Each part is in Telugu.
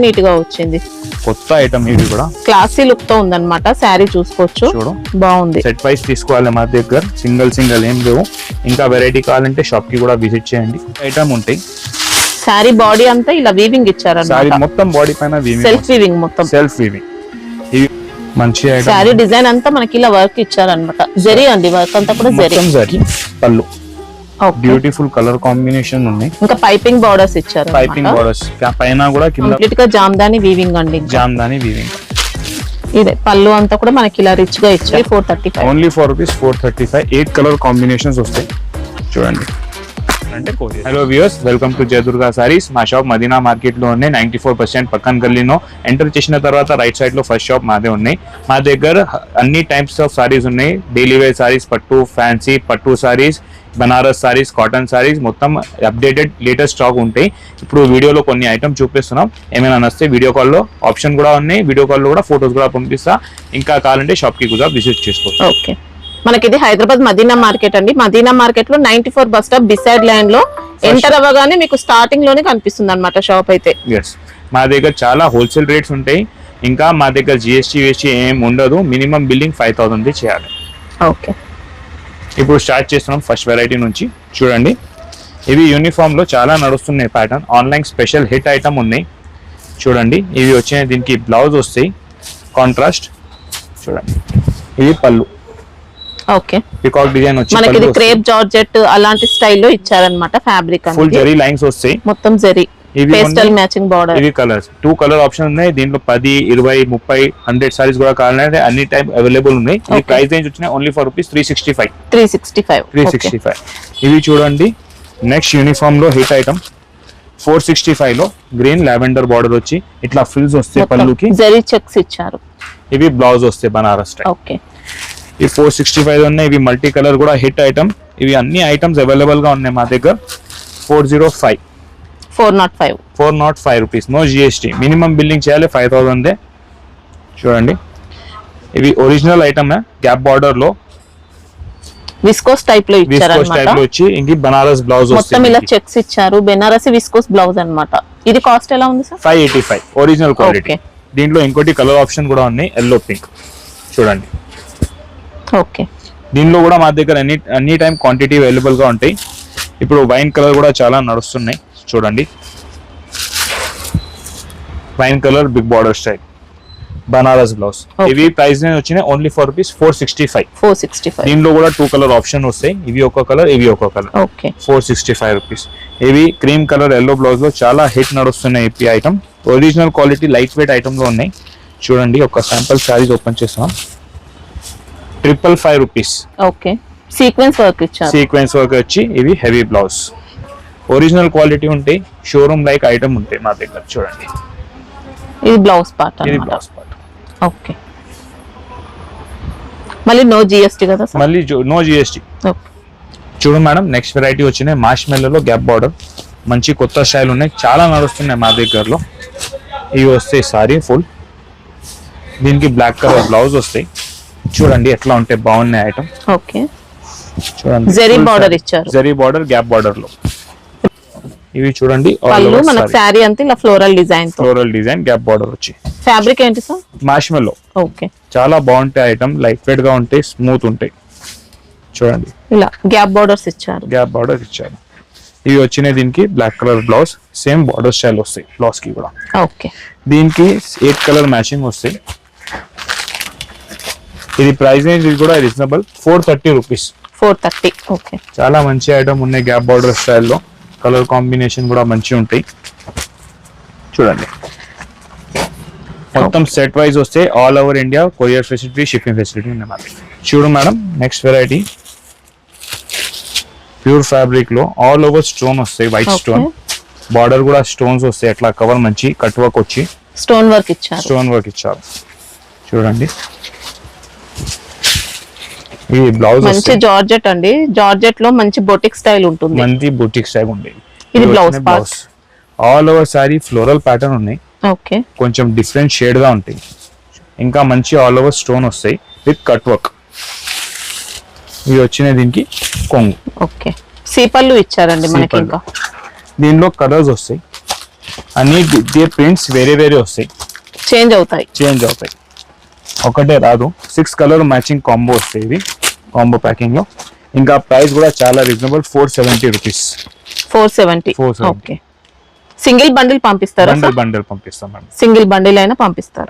నీట్ గా వచ్చింది. కొత్త ఐటమ్ ఇది కూడా క్లాసీ లుక్ తో ఉందన్నమాట. శారీ చూసుకోవచ్చు, చూడు బాగుంది. సెట్ వైస్ తీసుకోవాలి మా దగ్గర, సింగిల్ ఏం లేవు. ఇంకా వెరైటీ కావాలంటే షాప్ కి కూడా విజిట్ చేయండి. ఐటమ్ ఉంటాయి. శారీ బాడీ అంతా ఇలా వీవింగ్ ఇచ్చారన్నమాట. శారీ మొత్తం బాడీ పైన వీవింగ్, సెల్ఫ్ వీవింగ్, మొత్తం సెల్ఫ్ వీవింగ్. ఇది మంచి ఐటమ్. శారీ డిజైన్ అంతా మనకి ఇలా వర్క్ ఇచ్చారన్నమాట. జరీ అండి, వర్క్ అంతా కూడా జరీ. పళ్ళు బ్యూటిఫుల్ కలర్ కాంబినేషన్ ఉన్నాయి. ఇంకా పైపింగ్ బార్డర్స్ ఇచ్చారు. పైపింగ్ బార్డర్స్ పైన కూడా కింద కంప్లీట్ గా జామ్దాని వీవింగ్ అండి. జామ్దాని వీవింగ్. ఇదే పళ్ళు అంతా కూడా మనకి ఇలా రిచ్ గా ఇచ్చారు. 435 ఓన్లీ రూపీస్ 435. 8 కలర్ కాంబినేషన్స్ వస్తాయి చూడండి. Hello viewers, welcome to Jayadurga saris. మా షాప్ మదీనా మార్కెట్ లో ఉన్నాయి. 94% పక్కన గల్లీలో ఎంటర్ చేసిన తర్వాత రైట్ సైడ్ లో ఫస్ట్ షాప్ మాదే ఉన్నాయి. మా దగ్గర అన్ని టైప్స్ ఆఫ్ సారీస్ ఉన్నాయి. డైలీ వేర్ సారీస్, పట్టు, ఫ్యాన్సీ పట్టు సారీస్, బనారస్ సారీస్, కాటన్ సారీస్, మొత్తం అప్డేటెడ్ లేటెస్ట్ స్టాక్ ఉంటాయి. ఇప్పుడు వీడియోలో కొన్ని ఐటమ్ చూపిస్తున్నాం. ఏమైనా నచ్చితే వీడియో కాల్లో ఆప్షన్ కూడా ఉన్నాయి. వీడియో కాల్లో కూడా ఫొటోస్ కూడా పంపిస్తా. ఇంకా కావాలంటే షాప్ కి కూడా విజిట్ చేసుకోవచ్చు. ఓకే, మనకి ఇది హైదరాబాద్ మదీనా మార్కెట్ అండి. మదీనా మార్కెట్ లో 94 బస్ స్టాప్ డిసైడ్ లైన్ లో ఎంటర్ అవ్వగానే మీకు స్టార్టింగ్ లోనే కనిపిస్తుంది అన్నమాట షాప్ అయితే. మా దగ్గర చాలా హోల్సేల్ రేట్స్ ఉంటాయి. ఇంకా మా దగ్గర జిఎస్టీ ఏం ఉండదు. మినిమం బిల్లింగ్ 5000 చేయాలి. ఓకే, ఇప్పుడు స్టార్ట్ చేస్తున్నాం ఫస్ట్ వెరైటీ నుంచి. చూడండి, ఇవి యూనిఫామ్ లో చాలా నడుస్తున్నాయి pattern. Online special hit item ఉన్నాయి. చూడండి, ఇవి వచ్చినాయి. దీనికి బ్లౌజ్ వస్తాయి కాంట్రాస్ట్. చూడండి, ఇది పళ్ళు. ఓకే, పికాక్ డిజైన్ వచ్చి మనకి ఇది క్రేప్ జార్జెట్ అలాంటి స్టైల్లో ఇచ్చారన్నమాట. ఫ్యాబ్రిక్ ఫుల్ జరీ లైన్స్ వస్తాయి, మొత్తం జరీ. Pastel matching border. ఇవి కలర్స్ 2 కలర్ ఆప్షన్ ఉన్నాయి. దీంట్లో 10, 20, 30, 100 సారీస్ కూడా కావాలంటే అన్ని టైప్ అవైలబుల్ ఉన్నాయి. ఈ ప్రైస్ రేంజ్ వచ్చినాయి ఓన్లీ రూపీస్ 365. ఇవి చూడండి, నెక్స్ట్ యూనిఫామ్ లో హిట్ ఐటమ్ 465 లో గ్రీన్ లావెండర్ బార్డర్ వచ్చి ఇట్లా ఫ్రిల్స్ వస్తాయి. పళ్ళుకి జరీ చెక్స్ ఇచ్చారు. ఇవి బ్లౌజ్ వస్తాయి బనారస్ స్టైల్. ఓకే, ఇవి 465 ఉన్నాయి. ఇవి మల్టీ కలర్ కూడా హిట్ ఐటమ్. ఇవి అన్ని ఐటమ్స్ అవైలబుల్ గా ఉన్నాయి మా దగ్గర. 405 rupees, no GST. Minimum billing చేయాలి 5000. చూడండి, ఇవి ఒరిజినల్ ఐటమ్ గ్యాప్ బార్డర్ లో విస్కోస్ టైప్ లో ఇచ్చారు. వచ్చి ఇంక బనారస్ బ్లౌజ్ మొత్తం ఇలా చెక్స్ ఇచ్చారు. బెనారసి విస్కోస్ బ్లౌజ్ అన్నమాట. ఇది కాస్ట్ ఎలా ఉంది సార్? 585 original quality. దీంట్లో ఇంకోటి కలర్ ఆప్షన్ కూడా ఉన్నాయి, ఎల్లో పింక్. చూడండి, ఓకే, దీనిలో కూడా మా దగ్గర అన్ని టైం క్వాంటిటీ అవైలబుల్ గా ఉంటాయి. ఇప్పుడు వైన్ కలర్ కూడా చాలా నడుస్తున్నాయి. చూడండి, wine colour big border style Banaras blouse. ఇవి ప్రైస్ వచ్చినాయి ఓన్లీ రూపీస్ 465. దీనిలో కూడా 2 కలర్ ఆప్షన్ వస్తాయి. ఇవి ఒక కలర్, ఇవి ఒక కలర్. 465 రూపీస్. ఇవి క్రీమ్ కలర్ ఎల్లో బ్లౌజ్ లో చాలా హిట్ నడుస్తున్నాయి. ఈ item original quality light weight item లో ఉన్నాయి. చూడండి, ఒక శాంపుల్ సారీస్ ఓపెన్ చేస్తాం. 555 రూపీస్. ఓకే, సీక్వెన్స్ వర్క్ ఇచ్చారు. సీక్వెన్స్ వర్క్ వచ్చి ఇవి హెవీ బ్లౌజ్. ఒరిజినల్ క్వాలిటీ ఉంటాయి. షోరూమ్ లైక్ ఐటమ్ ఉంటాయి మా దగ్గర. చూడండి, ఇది బ్లౌజ్ పార్ట్. ఇది బ్లౌజ్ పార్ట్. ఓకే, మళ్ళీ నో జిఎస్టీ కదా సార్? మళ్ళీ నో జిఎస్టీ. చూడు మేడం, నెక్స్ట్ వెరైటీ వచ్చినాయి మాష్ మెల్లలో గ్యాప్ బార్డర్. మంచి కొత్త స్టైల్ ఉన్నాయి, చాలా నడుస్తున్నాయి మా దగ్గరలో. ఇవి వస్తాయి సారీ ఫుల్. దీనికి బ్లాక్ కలర్ బ్లౌజ్ వస్తాయి. చూడండి ఎట్లా ఉంటాయి, బాగున్నాయి ఐటమ్. ఓకే, చూడండి, జరీ బార్డర్ ఇచ్చారు. జరీ బార్డర్ గ్యాప్ బార్డర్ లో. ఇవి చూడండి, పళ్ళు మనకి శారీ అంతా ఇలా ఫ్లోరల్ డిజైన్ గ్యాప్ బార్డర్ వచ్చి. ఫ్యాబ్రిక్ ఏంటి సార్? మార్ష్మెల్లో. ఓకే, చాలా బాగుంటాయి ఐటమ్, లైట్ వెయిట్ గా ఉంటాయి, స్మూత్ ఉంటాయి. చూడండి, ఇలా గ్యాప్ బార్డర్స్ ఇచ్చారు. ఇవి వచ్చినాయి. దీనికి black colour blouse, same border style వస్తాయి బ్లౌజ్ కి కూడా. ఓకే, దీనికి 8 కలర్ మ్యాచింగ్ వస్తాయి. ఇది ప్రైస్ రేంజ్ ఇది కూడా రీజనబుల్, 430 రూపీస్. 430. ఓకే, చాలా మంచి ఐటమ్ ఉన్నాయి గ్యాప్ బార్డర్ స్టైల్లో. కలర్ కాంబినేషన్ కూడా మంచి ఉంటాయి. చూడండి, మొత్తం సెట్ వైజ్ వస్తే all over India courier facility, shipping facility ఉన్నాయి. చూడు madam, next variety pure fabric లో ఆల్ ఓవర్ స్టోన్ వస్తాయి. వైట్ స్టోన్ బార్డర్ కూడా స్టోన్స్ వస్తాయి. అట్లా కవర్ మంచి కట్ వర్క్ వచ్చి స్టోన్ వర్క్ ఇచ్చారు. చూడండి, ఈ బ్లౌజ్ మంచి జార్జెట్ అండి. జార్జెట్ లో మంచి బొటిక్ స్టైల్ ఉంటుంది. మంచి బొటిక్ స్టైల్ ఉంది. ఇది blouse part. All over sorry floral pattern ఉన్నాయి. ఓకే, కొంచెం డిఫరెంట్ షేడ్ గా ఉంటాయి. ఇంకా మంచి ఆల్ ఓవర్ స్టోన్ వస్తాయి విత్ కట్ వర్క్. ఇవి వచ్చినాయి దీనికి కొంగు. ఓకే, సీపల్లు ఇచ్చారండి మనకి. ఇంకా దీనిలో కలర్స్ వస్తాయి. అన్ని ప్రింట్స్ వేరే వేరే వస్తాయి, చేంజ్ అవుతాయి. ఒకటే రాదు, 6 కలర్ మ్యాచింగ్ కాంబో వస్తాయి ఇది కాంబో ప్యాకింగ్ లో. ఇంకా ప్రైస్ కూడా చాలా reasonable, 470 rupees. 470. Okay. Single bundle పంపిస్తారా? బండిల్ పంపిస్తాం మేడం. సింగిల్ బండిల్ అయినా పంపిస్తారు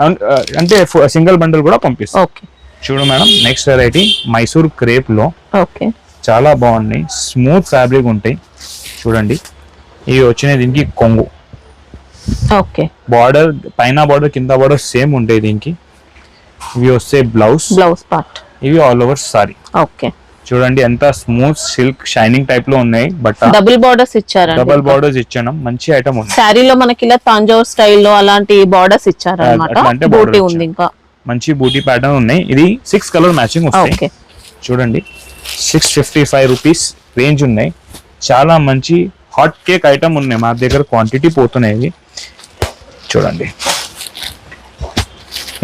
అంటే సింగిల్ బండిల్ కూడా పంపిస్తాం. ఓకే. చూడు madam, next variety Mysore crepe లో. ఓకే. చాలా బాగున్నాయి, స్మూత్ ఫ్యాబ్రిక్ ఉంటాయి. చూడండి, ఇవి వచ్చినాయి దీనికి కొంగు. ఓకే. బార్డర్ పైన బార్డర్ కింద బార్డర్ సేమ్ ఉంటాయి దీనికి. ఇవి వస్తే బ్లౌజ్ పార్ట్. ఇవి ఆల్ ఓవర్ సారీ. ఓకే. చూడండి ఎంత స్మూత్ సిల్క్ షైనింగ్ టైప్ లో ఉన్నాయి. బట్ డబుల్ బార్డర్స్ ఇచ్చారు. డబుల్ బార్డర్స్ ఇచ్చాను, మంచి ఐటమ్ ఉంది. శారీలో మనకి ఇలా తంజావూర్ స్టైల్లో అలాంటి బార్డర్స్ ఇచ్చారు అన్నమాట. బూటీ ఉంది, ఇంకా మంచి బూటీ ప్యాటర్న్ ఉన్నాయి. ఇది 6 కలర్ మ్యాచింగ్ వస్తాయి. చూడండి, 655 రూపీస్ రేంజ్ ఉన్నాయి. చాలా మంచి హాట్ కేక్ ఐటమ్ ఉన్నాయి మా దగ్గర, క్వాంటిటీ పోతున్నాయి. చూడండి,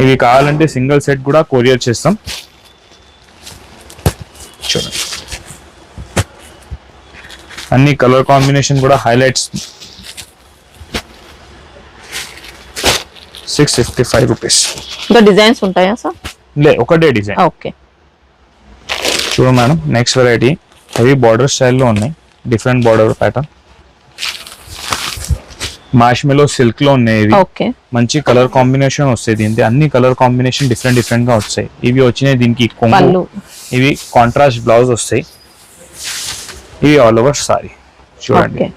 ఇవి కావాలంటే సింగిల్ సెట్ కూడా కొరియర్ చేస్తాం. చూడండి, అన్ని కలర్ కాంబినేషన్ కూడా హైలైట్స్. 655 రూపీస్. ఇంకా డిజైన్స్ ఉంటాయా సార్? ఒకటే డిజైన్. ఓకే. చూడు madam, next variety heavy border స్టైల్లో ఉన్నాయి, different border pattern. Marshmallow silk లో ఉన్నాయి ఇవి. ఓకే. మంచి కలర్ కాంబినేషన్ వస్తాయి దీనికి. అన్ని కలర్ కాంబినేషన్ డిఫరెంట్ గా వస్తాయి. ఇవి వచ్చినాయి దీనికి కొంగు. ఇవి కాంట్రాస్ట్ బ్లౌజ్ వస్తాయి. ఇవి ఆల్ ఓవర్ సారీ. చూడండి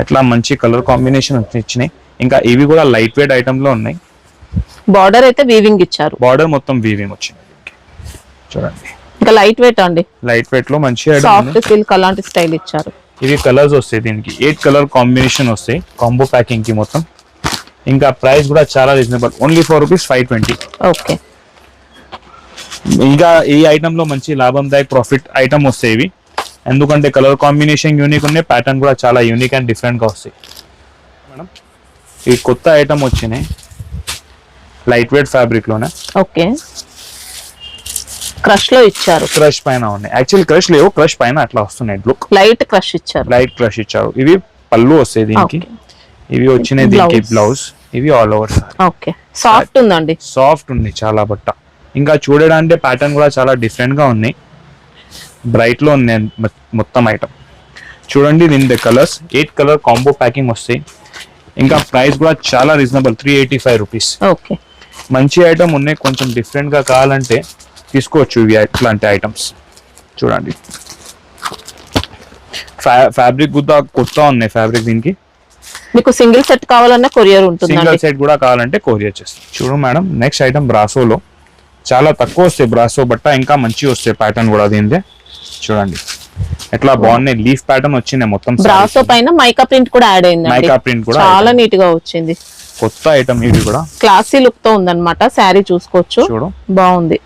ఎట్లా మంచి కలర్ కాంబినేషన్ ఇచ్చినాయి. ఇంకా ఇవి కూడా లైట్ వెయిట్ ఐటమ్ లో ఉన్నాయి. బార్డర్ అయితే వీవింగ్ ఇచ్చారు. బార్డర్ మొత్తం వీవింగ్ వచ్చింది. చూడండి, ఇంకా లైట్ వెయిట్ అండి. లైట్ వెయిట్ లో మంచి సాఫ్ట్ సిల్క్ అలాంటి స్టైల్ ఇచ్చారు. ఇవి కలర్స్ వస్తాయి దీనికి, 8 కలర్ కాంబినేషన్ వస్తాయి కాంబో ప్యాకింగ్ కి మొత్తం. ఇంకా ప్రైస్ కూడా చాలా రీజనబుల్, ఓన్లీ 4 రూపీస్ 520. ఓకే. ఇంకా ఈ ఐటమ్ లో మంచి లాభందాయక ప్రాఫిట్ ఐటమ్ వస్తాయి ఇవి. ఎందుకంటే కలర్ కాంబినేషన్ యూనిక్ ఉన్నాయి, ప్యాటర్న్ కూడా చాలా యూనిక్ అండ్ డిఫరెంట్ గా వస్తాయి. మేడం, ఈ కొత్త ఐటమ్ వచ్చినాయి లైట్ వెయిట్ ఫ్యాబ్రిక్ లోనే. ఓకే. క్రష్ లో ఇచ్చారు. క్రష్ పైన ఉన్నాయి, యాక్చువల్లీ క్రష్ లేవు, క్రష్ పైన అట్లా వస్తున్నాయి. లుక్ లైట్ క్రష్ ఇచ్చారు. లైట్ క్రష్ ఇచ్చారు. ఇవి పళ్ళు వస్తాయి దీనికి. ఇవి వచ్చినాయి దీనికి బ్లౌజ్. ఇవి ఆల్ ఓవర్. ఓకే. సాఫ్ట్ ఉందండి, సాఫ్ట్ ఉంది చాలా బట్ట. ఇంకా చూడడానికి ప్యాటర్న్ కూడా చాలా డిఫరెంట్ గా ఉన్నాయి, బ్రైట్ లో ఉన్నాయి మొత్తం ఐటమ్. చూడండి, దీని కలర్స్ 8 కలర్ కాంబో ప్యాకింగ్ వస్తాయి. ఇంకా ప్రైస్ కూడా చాలా రీజనబుల్, 385 రూపీస్. ఓకే. మంచి ఐటమ్ ఉన్నాయి, కొంచెం డిఫరెంట్ గా కావాలంటే తీసుకోవచ్చు ఇవి ఇట్లాంటి ఐటమ్స్. చూడండి, ఫ్యాబ్రిక్ కూడా కొత్త ఉన్నాయి ఫ్యాబ్రిక్ దీనికి. మీకు సింగిల్ సెట్ కావాలన్నా కొరియర్ ఉంటుంది, సింగిల్ సెట్ కూడా కావాలంటే కొరియర్ చేస్తాం. చూడు మేడం, నెక్స్ట్ ఐటమ్ బ్రాసోలో. చాలా తక్కువ వస్తాయి బ్రాసో బట్ట, ఇంకా మంచి వస్తాయి ప్యాటర్న్ కూడా దీనిదే. చూడండి ఎట్లా బాగున్నాయి, లీఫ్ ప్యాటర్న్ వచ్చింది మొత్తం. బ్రాసో పైన మైకా ప్రింట్ కూడా యాడ్ అయింది. మైకా ప్రింట్ కూడా చాలా నీట్ గా వచ్చింది. కొత్త ఐటమ్ ఇది కూడా, క్లాసీ లుక్ తో ఉందన్నమాట. శారీ చూసుకోవచ్చు, చూడు బాగుంది.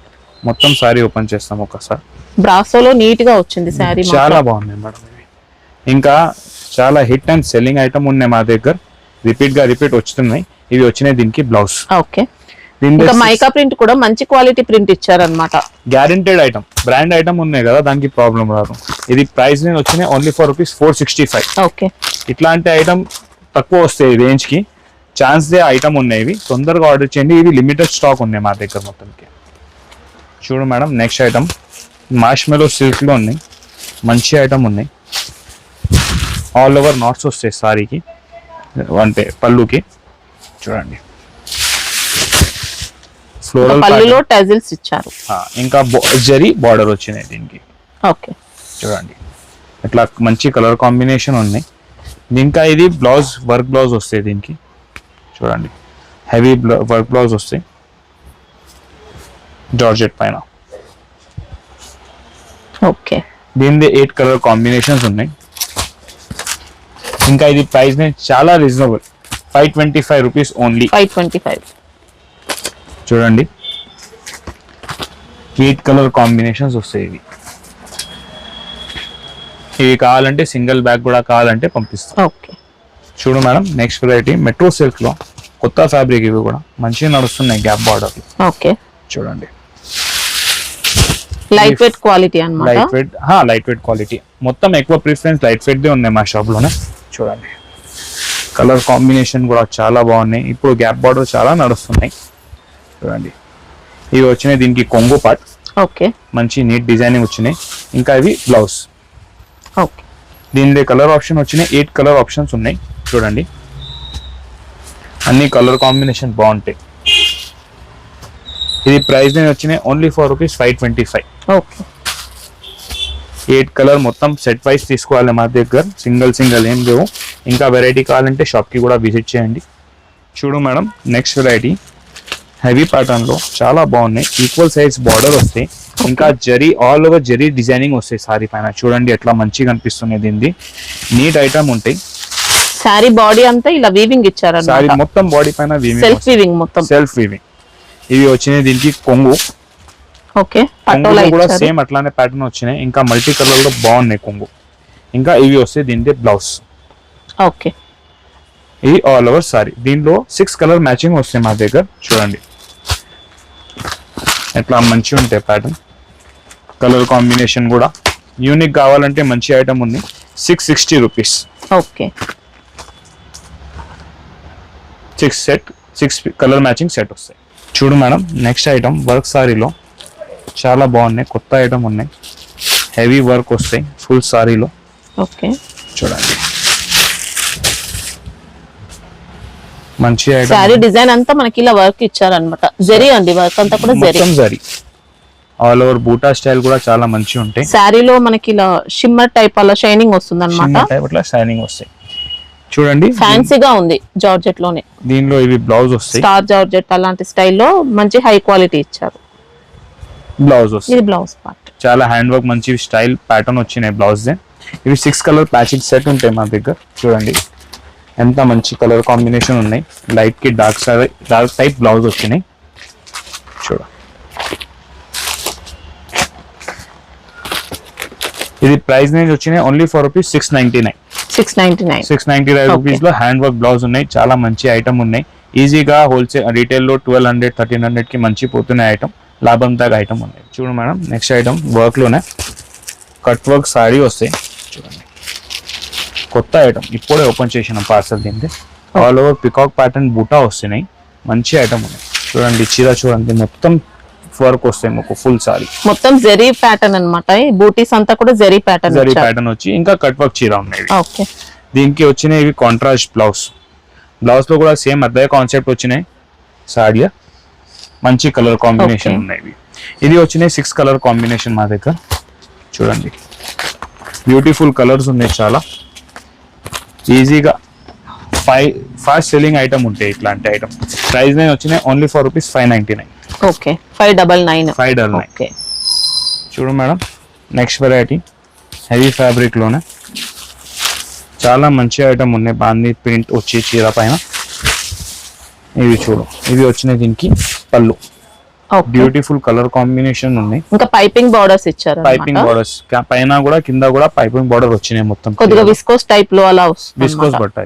మొత్తం సారీ ఓపెన్ చేస్తాం ఒకసారి. బ్రాసోలో నీట్ గా వచ్చింది శారీ, చాలా బాగున్నాయి మేడం. ఇంకా చాలా హిట్ అండ్ సెల్లింగ్ ఐటమ్ ఉన్నాయి మా దగ్గర, రిపీట్ వస్తున్నాయి. ఇవి వచ్చినాయి దీనికి బ్లౌజ్. ఓకే. ఇంకా మైకా ప్రింట్ కూడా మంచి క్వాలిటీ ప్రింట్ ఇచ్చారన్నమాట. గ్యారెంటెడ్ ఐటమ్, బ్రాండ్ ఐటమ్ ఉన్నాయి కదా, దానికి ప్రాబ్లం రాదు. ఇది ప్రైస్ నేను వచ్చినాయి ఓన్లీ 4 రూపీస్ 465. ఓకే. ఇట్లాంటి ఐటమ్ తక్కువ వస్తాయి రేంజ్ కి, ఛాన్స్ దే ఐటమ్ ఉన్నాయి. ఇవి తొందరగా ఆర్డర్ చేయండి, ఇవి లిమిటెడ్ స్టాక్ ఉన్నాయి మా దగ్గర మొత్తంకి. చూడు madam, next item marshmallow silk లో ఉన్నాయి, మంచి ఐటమ్ ఉన్నాయి. ఆల్ ఓవర్ నాట్స్ వస్తాయి సారీకి, అంటే పళ్ళుకి. చూడండి, ఫ్లోరల్ పళ్ళులో టజిల్స్ ఇచ్చారు. ఇంకా జరీ బార్డర్ వచ్చినాయి దీనికి. ఓకే. చూడండి ఇట్లా మంచి కలర్ కాంబినేషన్ ఉన్నాయి. ఇంకా ఇది బ్లౌజ్, వర్క్ బ్లౌజ్ వస్తాయి దీనికి. చూడండి, హెవీ వర్క్ బ్లౌజ్ వస్తాయి జార్జెట్ పైన. ఓకే. దీనిది 8 కలర్ కాంబినేషన్స్ ఉన్నాయి. ఇంకా ఇది ప్రైస్ చాలా రీజనబుల్, 525 రూపీస్ ఓన్లీ. 525. చూడండి, 8 కలర్ కాంబినేషన్స్ వస్తాయి. ఇవి కావాలంటే సింగిల్ బ్యాగ్ కూడా కావాలంటే పంపిస్తాం. ఓకే. చూడు madam, next variety metro silk లో కొత్త ఫ్యాబ్రిక్. ఇవి కూడా మంచిగా నడుస్తున్నాయి, గ్యాప్ బార్డర్. ఓకే. చూడండి, లైట్ వెయిట్ క్వాలిటీ అన్నమాట. లైట్ వెయిట్ క్వాలిటీ మొత్తం ఎక్కువ ప్రిఫరెన్స్ లైట్ వెయిట్ దే ఉన్నాయి మా షాప్ లోనే. చూడండి, కలర్ కాంబినేషన్ కూడా చాలా బాగున్నాయి. ఇప్పుడు గ్యాప్ బార్డర్ చాలా నడుస్తున్నాయి చూడండి. ఇవి వచ్చినాయి దీనికి కొంగు పార్ట్. ఓకే, మంచి నీట్ డిజైనింగ్ వచ్చినాయి. ఇంకా ఇవి బ్లౌజ్. ఓకే, దీనిలో కలర్ ఆప్షన్ వచ్చినాయి. 8 కలర్ ఆప్షన్స్ ఉన్నాయి చూడండి. అన్ని కలర్ కాంబినేషన్ బాగుంటాయి. ఇది ప్రైస్ నేను వచ్చినాయి ఓన్లీ ఫర్ ₹525. ఓకే. 8 కలర్ మొత్తం సెట్ వైస్ తీసుకోవాలి మా దగ్గర, సింగిల్ ఏం లేవు. ఇంకా వెరైటీ కావాలంటే షాప్కి కూడా విజిట్ చేయండి. చూడు madam, next variety heavy pattern లో చాలా బాగున్నాయి. ఈక్వల్ సైజ్ బార్డర్ వస్తాయి. ఇంకా zari all over zari designing వస్తాయి సారీ పైన. చూడండి ఎట్లా మంచిగా అనిపిస్తుంది. దీన్ని నీట్ ఐటమ్ ఉంటాయి. సారీ బాడీ అంతా ఇలా వీవింగ్ ఇచ్చారు. సారీ మొత్తం బాడీ పైన సెల్ఫ్ వీవింగ్, మొత్తం సెల్ఫ్ వీవింగ్. ఇవి వచ్చినాయి దీనికి కొంగు. ఓకే, కొంగులో కూడా సేమ్ అట్లానే ప్యాటర్న్ వచ్చినాయి. ఇంకా మల్టీ కలర్ లో బాగున్నాయి కొంగు. ఇంకా ఇవి వస్తాయి దీనికి బ్లౌజ్. ఓకే, ఇది ఆల్ ఓవర్ సారీ. దీనిలో 6 కలర్ మ్యాచింగ్ వస్తాయి మా దగ్గర చూడండి. ఎట్లా మంచిగా ఉంటాయి ప్యాటర్న్. కలర్ కాంబినేషన్ కూడా యూనిక్ కావాలంటే మంచి ఐటమ్ ఉంది. ₹660. ఓకే, 6 కలర్ మ్యాచింగ్ సెట్ వస్తాయి. చూడు మేడం, నెక్స్ట్ ఐటమ్ వర్క్ సారీలో చాలా బాగున్నాయి. కొత్త ఐటమ్ ఉన్నాయి. హెవీ వర్క్ వస్తాయి ఫుల్ సారీలో. ఓకే, చూడండి మంచి ఐటమ్. సారీ డిజైన్ అంతా మనకి ఇలా వర్క్ ఇచ్చారన్నమాట. జరీ అండి, వర్క్ అంతా కూడా జరీ. జరీ ఆల్ ఓవర్ బూటా స్టైల్ కూడా చాలా మంచిగా ఉంటాయి. సారీలో మనకి ఇలా షిమ్మర్ టైప్ అలా షైనింగ్ వస్తుంది అన్నమాట. ఇట్లా షైనింగ్ వస్తాయి చూడండి. ఫ్యాన్సీగా ఉంది జార్జెట్ లోనే. దీనిలో ఇవి బ్లౌజ్ వస్తాయి. స్టార్ జార్జెట్ అలాంటి స్టైల్లో మంచి హై క్వాలిటీ ఇచ్చారు. బ్లౌజ్ వస్తాయి. ఇది బ్లౌజ్ పార్ట్. చాలా హ్యాండ్ వర్క్ మంచి స్టైల్ ప్యాటర్న్ వచ్చినాయి బ్లౌజ్. ఇవి 6 కలర్ మ్యాచింగ్ సెట్ ఉంటాయి మా దగ్గర చూడండి. ఎంత మంచి కలర్ కాంబినేషన్ ఉన్నాయి. లైట్ కి డార్క్ టైప్ బ్లౌజ్ వచ్చినాయి చూడ. ఇది ప్రైస్ రేంజ్ వచ్చినాయి ఓన్లీ ఫర్ ₹699. 699 రూపీస్ లో హ్యాండ్ వర్క్ బ్లౌజ్ ఉన్నాయి. చాలా మంచి ఐటమ్ ఉన్నాయి. ఈజీగా హోల్సేల్ రీటైల్ లో 1200 1300 కి మంచి పోతున్న ఐటమ్, లాభం దాకా ఐటమ్ ఉన్నాయి. చూడు మేడం, నెక్స్ట్ ఐటమ్ వర్క్ లోనే కట్ వర్క్ సారీ వస్తాయి చూడండి. కొత్త ఐటమ్ ఇప్పుడే ఓపెన్ చేసిన పార్సల్. దీనికి ఆల్ ఓవర్ పికాక్ ప్యాటర్న్ బూటా వస్తున్నాయి. మంచి ఐటమ్ ఉన్నాయి చూడండి. చీర చూడండి మొత్తం వర్క్ వస్తాయి మీకు ఫుల్ సారీ. మొత్తం జరీ ప్యాటర్న్ అన్నమాట. ఈ బూటీస్ అంతా కూడా జరీ ప్యాటర్న్ వచ్చి ఇంకా కట్ వర్క్ చీర ఉన్నాయి. ఓకే, దీనికి వచ్చినాయి ఇవి కాంట్రాస్ట్ బ్లౌజ్. బ్లౌజ్ లో కూడా సేమ్ అదే కాన్సెప్ట్ వచ్చినాయి. సారీ మంచి కలర్ కాంబినేషన్ ఉన్నాయి. ఇది వచ్చినాయి 6 కలర్ కాంబినేషన్ మా దగ్గర చూడండి. బ్యూటిఫుల్ కలర్స్ ఉన్నాయి చాలా. ఈజీగా ఫాస్ట్ సెల్లింగ్ ఐటమ్ ఉంటాయి ఇట్లాంటి ఐటమ్. ప్రైస్ నేను వచ్చినాయి ఓన్లీ ఫర్ ₹599. ఓకే, 599. ఓకే, చూడు madam, next variety heavy fabric లోనే చాలా మంచి ఐటమ్ ఉన్నాయి. బాందీ ప్రింట్ వచ్చి చీర పైన. ఇవి చూడు, ఇవి వచ్చినాయి దీనికి పళ్ళు. బ్యూటిఫుల్ కలర్ కాంబినేషన్ ఉన్నాయి. ఇంకా పైపింగ్ బార్డర్స్ ఇచ్చారు. పైపింగ్ బార్డర్స్ పైన కూడా కింద కూడా పైపింగ్ బార్డర్ వచ్చినాయి మొత్తం. కొద్దిగా విస్కోస్ టైప్ లో అలా విస్కోస్ బట్ట.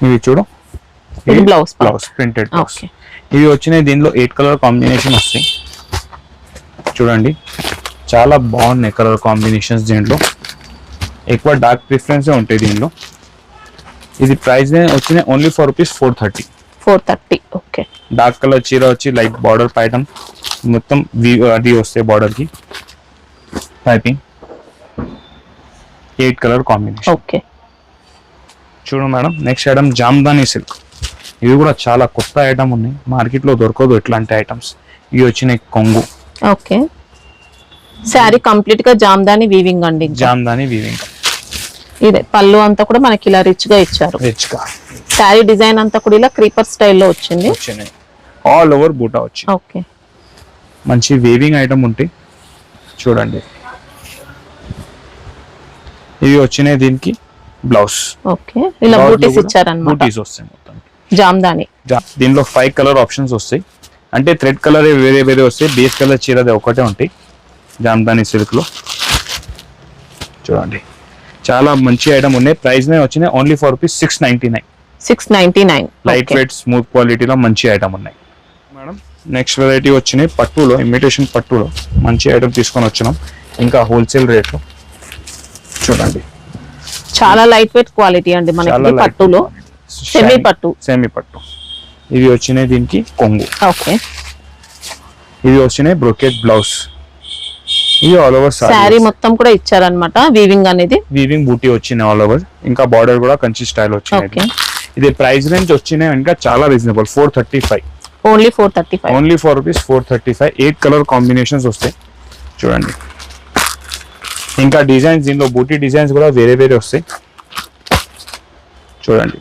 ఇవి చూడు, బ్లౌజ్ ప్రింటెడ్ బ్లౌజ్. ఇవి వచ్చినాయి దీనిలో 8 కలర్ కాంబినేషన్ వస్తాయి చూడండి. చాలా బాగున్నాయి కలర్ కాంబినేషన్స్. దీంట్లో ఎక్కువ డార్క్ ప్రిఫరెన్స్ ఉంటాయి దీనిలో. ఇది ప్రైస్ వచ్చినాయి only for ₹430. Okay, dark colour చీర వచ్చి లైట్ బార్డర్ ప్యాటర్న్ మొత్తం అది వస్తాయి. బార్డర్ కి పైపింగ్ 8 కలర్ కాంబినేషన్. ఓకే, చూడు madam, next item Jamdani silk. ఇవి కూడా చాలా కొత్త ఐటమ్ ఉన్నాయి. మార్కెట్ లో దొరకదు ఇట్లాంటి ఐటమ్స్. ఇవి వచ్చినాయి కొంగు. ఓకే, సారీ కంప్లీట్ గా జామ్దాని వీవింగ్ అండి. జామ్దాని వీవింగ్. ఇదే పళ్ళు అంతా కూడా మనకి ఇలా రిచ్ గా ఇచ్చారు. రిచ్ గా సారీ డిజైన్ అంతా కూడా ఇలా క్రీపర్ స్టైల్లో వచ్చింది. ఆల్ ఓవర్ బూటా వచ్చి. ఓకే, మంచి వీవింగ్ ఐటమ్ ఉంటాయి చూడండి. ఇవి వచ్చినాయి దీనికి బ్లౌజ్. ఓకే, ఇలా బూటీస్ ఇచ్చారన్నమాట. బూటీస్ వస్తాయి మొత్తం జామ్దాని. దీనిలో 5 కలర్ ఆప్షన్స్ వస్తాయి. అంటే థ్రెడ్ కలర్ వేరే వేరే వస్తాయి. బేస్ కలర్ చీరది ఒకటే ఉంటాయి జామ్దాని సిల్క్ లో చూడండి. చాలా మంచి ఐటమ్ ఉన్నాయి. ప్రైస్ వచ్చినాయి only for ₹699. Light weight smooth క్వాలిటీలో మంచి ఐటమ్ ఉన్నాయి మేడం. నెక్స్ట్ వెరైటీ వచ్చినాయి పట్టులో, ఇమిటేషన్ పట్టులో మంచి ఐటమ్ తీసుకొని వచ్చినాం. ఇంకా హోల్సేల్ రేట్లో చూడండి. చాలా లైట్ వెయిట్ క్వాలిటీ అండి మనకి పట్టులో, సెమీ పట్టు. ఇవి వచ్చినాయి దీనికి కొంగు. ఓకే, ఇవి వచ్చినాయి బ్రోకెట్ బ్లౌజ్. ఇది ఆల్ ఓవర్ సారీ మొత్తం కూడా ఇచ్చారనమాట. వీవింగ్ అనేది వీవింగ్ బూటీ వచ్చినాయి ఆల్ ఓవర్. ఇంకా బార్డర్ కూడా కంచి స్టైల్ వచ్చినాయి. ఇది ప్రైస్ రేంజ్ వచ్చినాయి ఇంకా చాలా reasonable. 435, only 435, only 4 rupees 435. 8 colour combinations వస్తాయి చూడండి. ఇంకా డిజైన్స్ దీనిలో బూటీ డిజైన్స్ కూడా వేరే వేరే వస్తాయి చూడండి.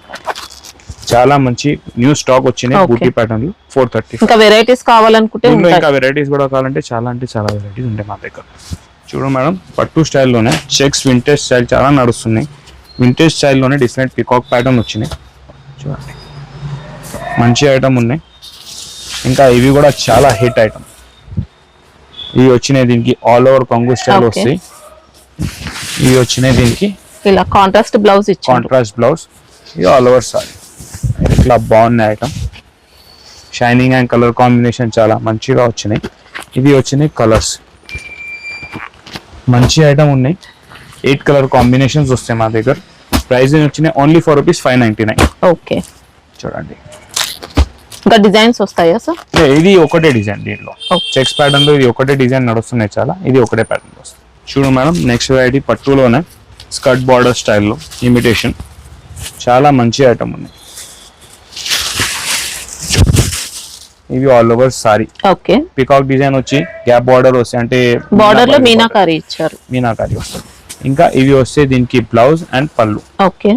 చాలా మంచి న్యూ స్టాక్ వచ్చినాయి బూటీ ప్యాటర్న్ 430. ఇంకా వెరైటీస్ కావాలనుకుంటే ఇంకా వెరైటీస్ కూడా కావాలంటే చాలా అంటే చాలా వెరైటీస్ ఉంటాయి మా దగ్గర. చూడు మేడం, పట్టు స్టైల్లోనే చెక్స్ వింటేజ్ స్టైల్ చాలా నడుస్తున్నాయి. వింటేజ్ స్టైల్లోనే డిఫరెంట్ పికాక్ ప్యాటర్న్ వచ్చినాయి చూడండి. మంచి ఐటమ్ ఉన్నాయి. ఇంకా ఇవి కూడా చాలా హిట్ ఐటమ్. ఇవి వచ్చినాయి దీనికి ఆల్ ఓవర్ కొంగు స్టైల్ వస్తాయి. ఇవి వచ్చినాయి దీనికి ఇలా కాంట్రాస్ట్ బ్లౌజ్ ఇచ్చారు. Contrast blouse. ఇది ఆల్ ఓవర్ సారీ. ఇట్లా బాగున్నాయి item. Shining and colour combination చాలా మంచిగా వచ్చినాయి. ఇవి వచ్చినాయి కలర్స్. మంచి ఐటమ్ ఉన్నాయి. 8 కలర్ కాంబినేషన్స్ వస్తాయి మా దగ్గర. ప్రైస్ వచ్చినాయి ఓన్లీ 4 రూపీస్ 599. ఓకే, చూడండి. ఇంకా డిజైన్స్ వస్తాయా సార్? ఇది ఒకటే డిజైన్ దీంట్లో. చెక్స్ ప్యాటర్న్ లో ఇది ఒకటే డిజైన్ నడుస్తున్నాయి చాలా. ఇది ఒకటే ప్యాటర్న్ వస్తుంది. చూడు మేడం, నెక్స్ట్ వెరైటీ పట్టులోనే స్కర్ట్ బార్డర్ స్టైల్లో ఇమిటేషన్. చాలా మంచి ఐటమ్ ఉన్నాయి. ఇవి all over sari. Okay, peacock design వచ్చి గ్యాప్ బార్డర్ వస్తాయి. అంటే బార్డర్ లో మీనాకారి ఇచ్చారు. మీనాకారి వస్తుంది. ఇంకా ఇవి వస్తే దీనికి బ్లౌజ్ అండ్ పళ్ళు. ఓకే,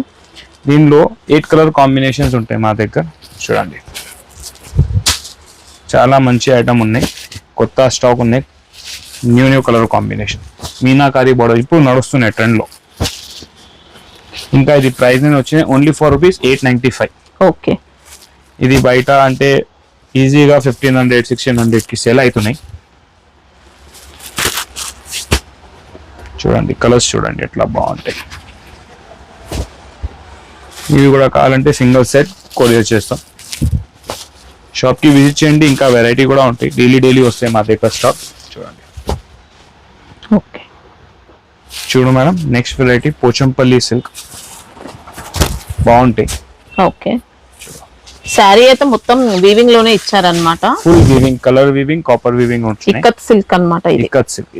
దీనిలో 8 కలర్ కాంబినేషన్స్ ఉంటాయి మా దగ్గర చూడండి. చాలా మంచి ఐటమ్ ఉన్నాయి. కొత్త స్టాక్ ఉన్నాయి. New colour combination meenakari border ఇప్పుడు నడుస్తున్నాయి ట్రెండ్ లో. ఇంకా ఇది ప్రైస్ వచ్చినాయి ఓన్లీ 4 రూపీస్ 895. ఓకే, ఇది బయట అంటే ఈజీగా 1500 1600 కి సేల్ అవుతున్నాయి చూడండి. కలర్స్ చూడండి ఎట్లా బాగుంటాయి. ఇవి కూడా కావాలంటే సింగిల్ సెట్ కొరియర్ చేస్తాం. షాప్ కి విజిట్ చేయండి. ఇంకా వెరైటీ కూడా ఉంటాయి. డైలీ వస్తాయి మా దగ్గర స్టాక్ చూడండి. ఓకే, చూడు madam, next variety Pochampally silk బాగుంటాయి. ఓకే, సారీ అయితే మొత్తం వీవింగ్ లోనే ఇచ్చారన్నమాట. Full weaving, colour weaving, copper weaving ఉంటుంది. ఇక్కత్ సిల్క్ అన్నమాట ఇది. ఇక్కత్ సిల్క్.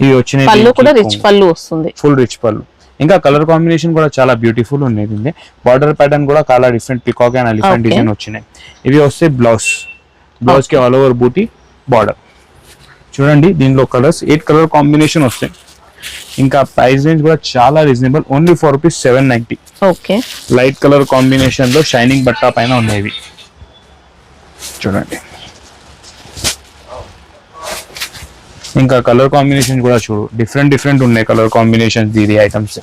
ఇవి వచ్చినాయి. పళ్ళు కూడా రిచ్ పళ్ళు వస్తుంది. ఫుల్ రిచ్ పళ్ళు. ఇంకా కలర్ కాంబినేషన్ కూడా చాలా బ్యూటిఫుల్ ఉంది. బార్డర్ ప్యాటర్న్ కూడా చాలా different peacock and elephant design వచ్చినాయి. ఇవి వస్తే బ్లౌజ్ కి ఆల్ ఓవర్ బూటీ బార్డర్ చూడండి. దీనిలో కలర్స్ 8 కలర్ కాంబినేషన్ వస్తాయి. ఇంకా ప్రైస్ రేంజ్ కూడా చాలా reasonable. Only 4 rupees 790. Okay, light colour combination లో షైనింగ్ బట్టా పైన ఉన్నాయి చూడండి. ఇంకా కలర్ కాంబినేషన్ కూడా చూడు, డిఫరెంట్ ఉన్నాయి కలర్ కాంబినేషన్ దీని ఐటమ్స్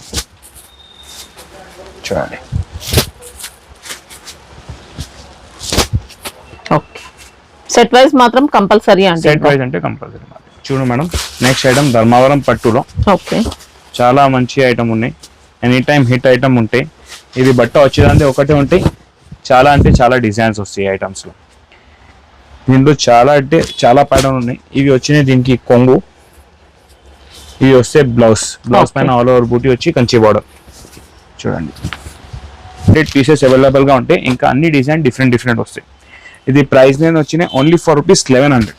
చూడండి. ఓకే, సెట్ వైజ్ మాత్రం కంపల్సరీ అండి. సెట్ వైజ్ అంటే కంపల్సరీ. చూడు మేడం, నెక్స్ట్ ఐటమ్ ధర్మవరం పట్టులో. ఓకే, చాలా మంచి ఐటమ్ ఉన్నాయి. ఎనీ టైం హిట్ ఐటమ్ ఉంటాయి. ఇది బట్ట వచ్చేదంటే ఒకటే ఉంటాయి. చాలా అంటే చాలా డిజైన్స్ వస్తాయి ఐటమ్స్ లో. దీంట్లో చాలా అంటే చాలా ప్యాటర్న్ ఉన్నాయి. ఇవి వచ్చినాయి దీనికి కొంగు. ఇవి వస్తే బ్లౌజ్ పైన ఆల్ ఓవర్ బూటీ వచ్చి కంచి బార్డర్ చూడండి. 100 పీసెస్ అవైలబుల్ గా ఉంటాయి. ఇంకా అన్ని డిజైన్ డిఫరెంట్ వస్తాయి. ఇది ప్రైస్ నేను వచ్చినాయి ఓన్లీ 4 రూపీస్ 1100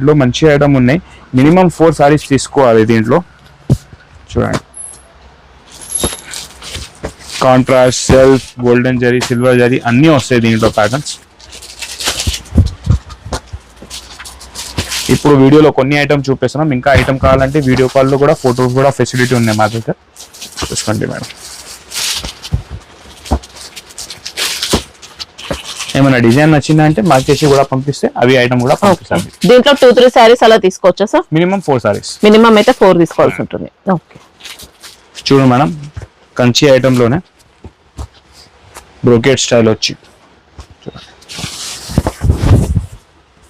లో మంచి ఐటమ్ ఉన్నాయి. మినిమం 4 సారీస్ తీసుకోవాలి దీంట్లో చూడండి. Contrast, self, golden zari, silver zari అన్నీ వస్తాయి దీంట్లో ప్యాటర్న్స్. ఇప్పుడు వీడియోలో కొన్ని ఐటమ్ చూపిస్తున్నాం. ఇంకా ఐటమ్ కావాలంటే వీడియో కాల్లో కూడా ఫోటోస్ కూడా ఫెసిలిటీ ఉన్నాయి మా దగ్గర. చూసుకోండి మేడం. ఏమైనా డిజైన్ నచ్చిందంటే మార్క్ చేసి కూడా పంపిస్తే అవి ఐటమ్ కూడా పంపిస్తాం. దీంట్లో 2-3 సారీస్ అలా తీసుకోవచ్చా సార్? మినిమం 4 సారీస్. మినిమం అయితే 4 తీసుకోవాల్సి ఉంటుంది. ఓకే, చూడు మేడం, కంచి ఐటమ్ లోనే బ్రోకెట్ స్టైల్ వచ్చి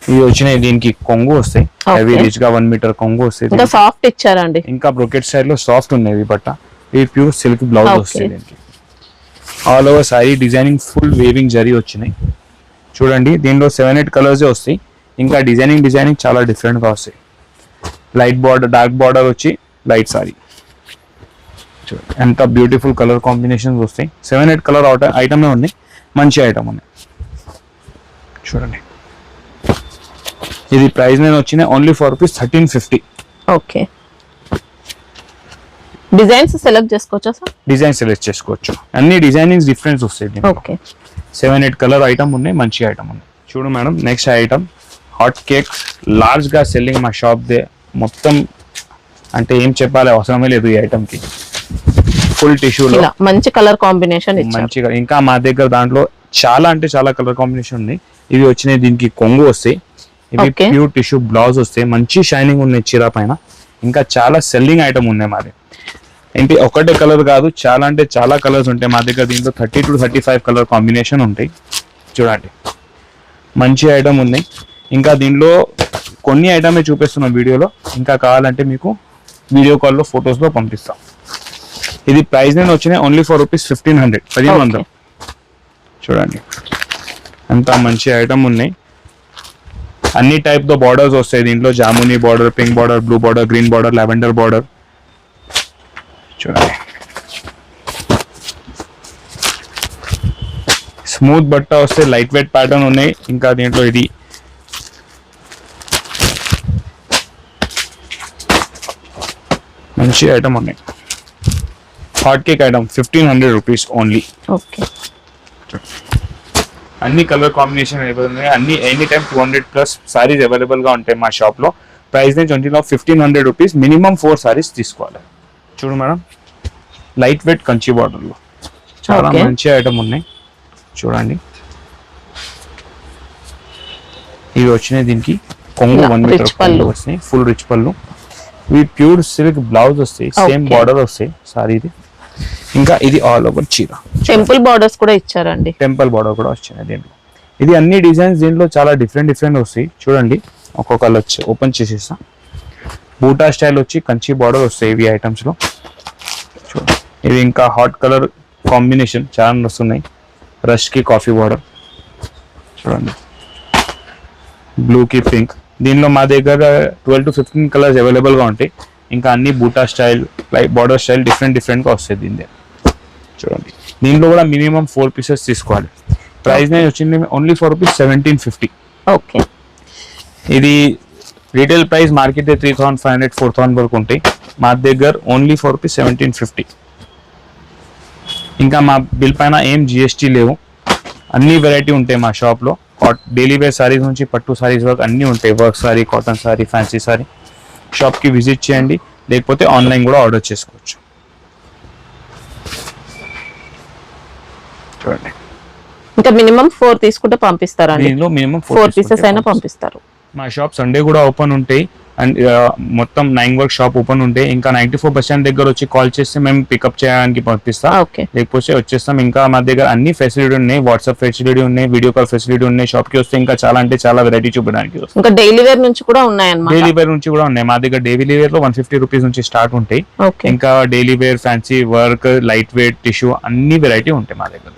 ఇవి వచ్చినాయి. దీనికి కొంగు వస్తాయి. హెవీ రిచ్ గా 1 మీటర్ కొంగు వస్తాయి. ఇంకా సాఫ్ట్ ఇచ్చారండి. ఇంకా బ్రోకెట్ స్టైల్ లో సాఫ్ట్ ఉన్నాయి బట్ట. ఇది ప్యూర్ సిల్క్ బ్లౌజ్ వస్తాయి. దీనికి all over sorry designing full weaving zari వచ్చినాయి చూడండి. దీనిలో 7-8 కలర్స్ వస్తాయి. ఇంకా డిజైనింగ్ చాలా డిఫరెంట్ గా వస్తాయి. లైట్ బార్డర్, డార్క్ బార్డర్ వచ్చి లైట్ సారీ చూడండి ఎంత బ్యూటిఫుల్ కలర్ కాంబినేషన్స్ వస్తాయి. 7-8 కలర్ ఐటమే ఉన్నాయి, మంచి ఐటమ్ ఉన్నాయి. చూడండి ఇది ప్రైస్ నేను వచ్చినాయి only for rupees 1350. Okay, designs select చేసుకోవచ్చా సార్? డిజైన్ సెలెక్ట్ చేసుకోవచ్చు, అన్ని డిజైనింగ్స్ డిఫరెన్స్ వస్తాయి. ఓకే, 7-8 కలర్ ఐటమ్ ఉన్నాయి, మంచి ఐటమ్ ఉన్నాయి. చూడు madam, next item hot cake, large గా సెల్లింగ్ మా షాప్ దే. మొత్తం అంటే ఏం చెప్పాలి అవసరమే లేదు ఈ ఐటమ్ కి. ఫుల్ టిష్యూలో మంచి కలర్ కాంబినేషన్ మంచిగా, ఇంకా మా దగ్గర దాంట్లో చాలా అంటే చాలా కలర్ కాంబినేషన్ ఉంది. ఇవి వచ్చినాయి, దీనికి కొంగు వస్తాయి, ఇవి ప్యూర్ టిష్యూ బ్లౌజ్ వస్తాయి, మంచి షైనింగ్ ఉన్నాయి చీర పైన. ఇంకా చాలా సెల్లింగ్ ఐటమ్ ఉన్నాయి మాది. ఏంటి ఒకటే కలర్ కాదు, చాలా అంటే చాలా కలర్స్ ఉంటాయి మా దగ్గర. దీంట్లో 30 to 35 కలర్ కాంబినేషన్ ఉంటాయి. చూడండి మంచి ఐటమ్ ఉన్నాయి. ఇంకా దీనిలో కొన్ని ఐటమే చూపిస్తున్నాం వీడియోలో, ఇంకా కావాలంటే మీకు వీడియో కాల్లో ఫొటోస్లో పంపిస్తాం. ఇది ప్రైస్ నేను వచ్చినాయి ఓన్లీ ఫర్ రూపీస్ 1500. చూడండి అంత మంచి ఐటమ్ ఉన్నాయి. అన్ని టైప్ తో బార్డర్స్ వస్తాయి దీంట్లో, jamuni border, pink border, blue border, green border, lavender border. చూడండి స్మూత్ బట్ట వస్తే, లైట్ వెయిట్ ప్యాటర్న్ ఉన్నాయి. ఇంకా దీంట్లో ఇది మంచి ఐటమ్ ఉన్నాయి. Hot cake item 1500 rupees only. Okay, అన్ని కలర్ కాంబినేషన్ అవైలబుల్ ఉన్నాయి. అన్ని ఎనీ టైమ్ 200+ సారీస్ అవైలబుల్ గా ఉంటాయి మా షాప్ లో. Price range 1500 rupees, minimum 4 saris తీసుకోవాలి. చూడు madam, light weight Kanchi border లో చాలా మంచి ఐటమ్ ఉన్నాయి. చూడండి ఇవి వచ్చినాయి, దీనికి కొంగు 1 మీటర్ వస్తాయి, ఫుల్ రిచ్ పళ్ళు. ఇవి ప్యూర్ సిల్క్ బ్లౌజ్ వస్తాయి, సేమ్ బార్డర్ వస్తాయి సారీది. ఇంకా ఇది ఆల్ ఓవర్ చీర, టెంపుల్ బార్డర్స్ కూడా ఇచ్చారండి, టెంపుల్ బార్డర్ కూడా వచ్చినాయి దీంట్లో. ఇది అన్ని డిజైన్స్ దీంట్లో చాలా డిఫరెంట్ వస్తాయి. చూడండి ఒక్కొక్కళ్ళు వచ్చి ఓపెన్ చేసేస్తా. బూటా స్టైల్ వచ్చి కంచి బార్డర్ వస్తాయి ఇవి ఐటమ్స్ లో. చూడండి ఇది ఇంకా హాట్ కలర్ కాంబినేషన్ చాలా వస్తున్నాయి. రష్ కి కాఫీ బార్డర్, చూడండి బ్లూ కి పింక్. దీనిలో మా దగ్గర 12 to 15 కలర్స్ అవైలబుల్ గా ఉంటాయి. ఇంకా అన్ని బూటా style, like border style different గా వస్తాయి దీని. చూడండి దీంట్లో కూడా మినిమం 4 పీసెస్ తీసుకోవాలి. ప్రైస్ నేను వచ్చింది ఓన్లీ ఫర్ రూపీస్ 1750. ఓకే, ఇది రీటైల్ ప్రైస్ మార్కెట్ 3500 4000 వరకు ఉంటాయి. మా దగ్గర ఓన్లీ ఫర్ రూపీస్ 1750. ఇంకా మా బిల్ పైన ఏం జిఎస్టీ లేవు, అన్ని వెరైటీ ఉంటాయి మా షాప్ లో. డైలీ వేర్ సారీస్ నుంచి పట్టు సారీస్ వరకు అన్ని ఉంటాయి. Work sorry, cotton sorry, fancy sorry. Shop కి విజిట్ చేయండి, లేకపోతే ఆన్లైన్ కూడా ఆర్డర్ చేసుకోవచ్చు. చూడండి ఇంకా మినిమం 4 తీసుకుంటే పంపిస్తారండి. దీనిలో మినిమం 4 పీసెస్ అయినా పంపిస్తారు. మా షాప్ సండే కూడా ఓపెన్ ఉంటాయి. అండ్ మొత్తం 9 వరకు షాప్ ఓపెన్ ఉంటాయి. ఇంకా 94 బస్ స్టాండ్ దగ్గర వచ్చి కాల్ చేస్తే మేము పికప్ చేయడానికి పంపిస్తాం, లేకపోతే వచ్చేస్తాం. ఇంకా మా దగ్గర అన్ని ఫెసిలిటీ ఉన్నాయి, వాట్సాప్ ఫెసిలిటీ ఉన్నాయి, వీడియో కాల్ ఫెసిలిటీ ఉన్నాయి. షాప్ కి వస్తే ఇంకా చాలా అంటే చాలా వెరైటీ చూపడానికి. ఇంకా డైలీ వేర్ నుంచి కూడా ఉన్నాయి అన్నమాట. డైలీ వేర్ నుంచి కూడా ఉన్నాయి మా దగ్గర. డైలీ వేర్ లో 150 రూపీస్ నుంచి స్టార్ట్ ఉంటాయి. ఇంకా daily wear, fancy, work, light weight, tissue అన్ని వెరైటీ ఉంటాయి మా దగ్గర.